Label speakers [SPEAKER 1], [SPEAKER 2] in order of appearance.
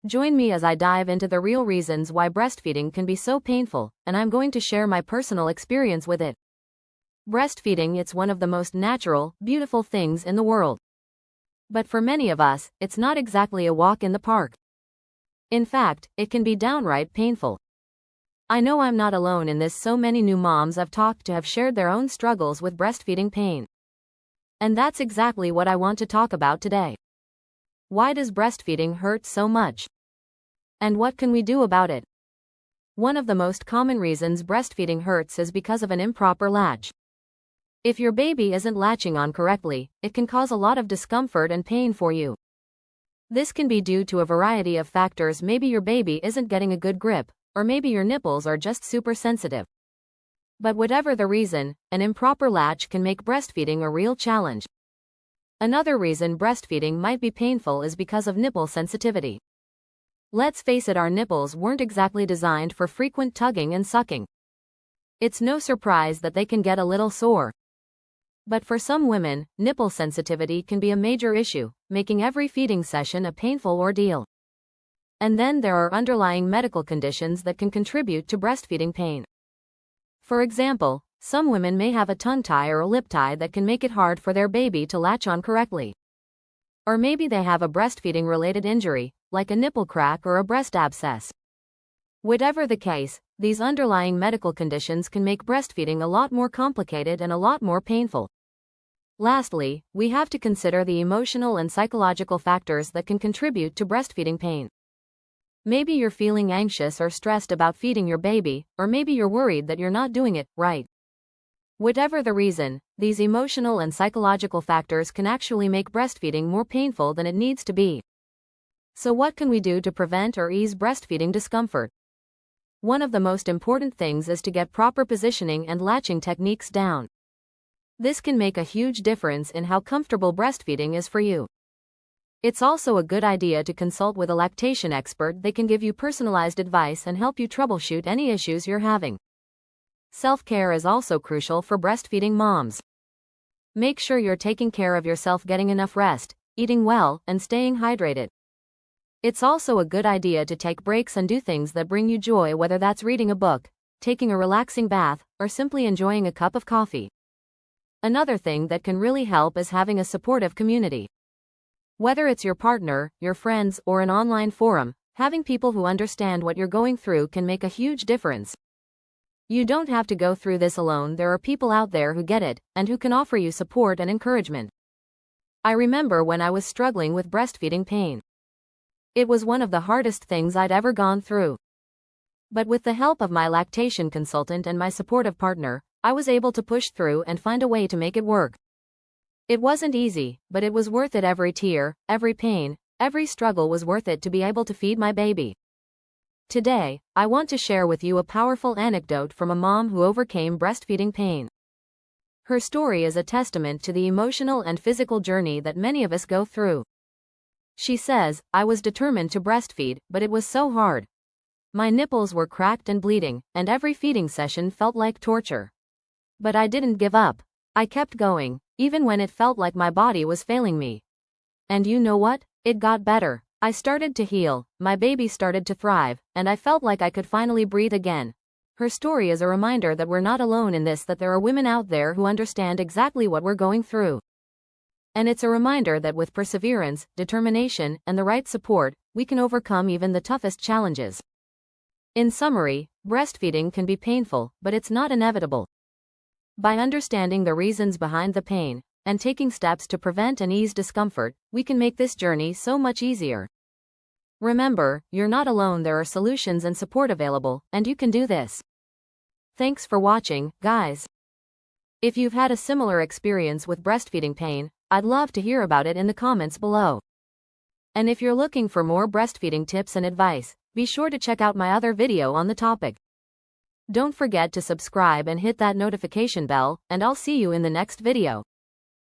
[SPEAKER 1] Join me as I dive into the real reasons why breastfeeding can be so painful, and I'm going to share my personal experience with it. Breastfeeding, it's one of the most natural, beautiful things in the world. But for many of us, it's not exactly a walk in the park. In fact, it can be downright painful. I know I'm not alone in this. So many new moms I've talked to have shared their own struggles with breastfeeding pain. And that's exactly what I want to talk about today. Why does breastfeeding hurt so much? And what can we do about it? One of the most common reasons breastfeeding hurts is because of an improper latch. If your baby isn't latching on correctly, it can cause a lot of discomfort and pain for you. This can be due to a variety of factors. Maybe your baby isn't getting a good grip, or maybe your nipples are just super sensitive. But whatever the reason, an improper latch can make breastfeeding a real challenge. Another reason breastfeeding might be painful is because of nipple sensitivity. Let's face it, our nipples weren't exactly designed for frequent tugging and sucking. It's no surprise that they can get a little sore. But for some women, nipple sensitivity can be a major issue, making every feeding session a painful ordeal. And then there are underlying medical conditions that can contribute to breastfeeding pain. For example, some women may have a tongue tie or a lip tie that can make it hard for their baby to latch on correctly. Or maybe they have a breastfeeding-related injury, like a nipple crack or a breast abscess. Whatever the case, these underlying medical conditions can make breastfeeding a lot more complicated and a lot more painful. Lastly, we have to consider the emotional and psychological factors that can contribute to breastfeeding pain. Maybe you're feeling anxious or stressed about feeding your baby, or maybe you're worried that you're not doing it right. Whatever the reason, these emotional and psychological factors can actually make breastfeeding more painful than it needs to be. So what can we do to prevent or ease breastfeeding discomfort? One of the most important things is to get proper positioning and latching techniques down. This can make a huge difference in how comfortable breastfeeding is for you. It's also a good idea to consult with a lactation expert. They can give you personalized advice and help you troubleshoot any issues you're having. Self-care is also crucial for breastfeeding moms. Make sure you're taking care of yourself, getting enough rest, eating well, and staying hydrated. It's also a good idea to take breaks and do things that bring you joy, whether that's reading a book, taking a relaxing bath, or simply enjoying a cup of coffee. Another thing that can really help is having a supportive community. Whether it's your partner, your friends, or an online forum, having people who understand what you're going through can make a huge difference. You don't have to go through this alone. There are people out there who get it, and who can offer you support and encouragement. I remember when I was struggling with breastfeeding pain. It was one of the hardest things I'd ever gone through. But with the help of my lactation consultant and my supportive partner, I was able to push through and find a way to make it work. It wasn't easy, but it was worth it. Every tear, every pain, every struggle was worth it to be able to feed my baby. Today, I want to share with you a powerful anecdote from a mom who overcame breastfeeding pain. Her story is a testament to the emotional and physical journey that many of us go through. She says, "I was determined to breastfeed, but it was so hard. My nipples were cracked and bleeding, and every feeding session felt like torture. But I didn't give up. I kept going, even when it felt like my body was failing me. And you know what? It got better. I started to heal, my baby started to thrive, and I felt like I could finally breathe again." Her story is a reminder that we're not alone in this, that there are women out there who understand exactly what we're going through. And it's a reminder that with perseverance, determination, and the right support, we can overcome even the toughest challenges. In summary, breastfeeding can be painful, but it's not inevitable. By understanding the reasons behind the pain, and taking steps to prevent and ease discomfort, we can make this journey so much easier. Remember, you're not alone. There are solutions and support available, and you can do this. Thanks for watching, guys. If you've had a similar experience with breastfeeding pain, I'd love to hear about it in the comments below. And if you're looking for more breastfeeding tips and advice, be sure to check out my other video on the topic. Don't forget to subscribe and hit that notification bell, and I'll see you in the next video.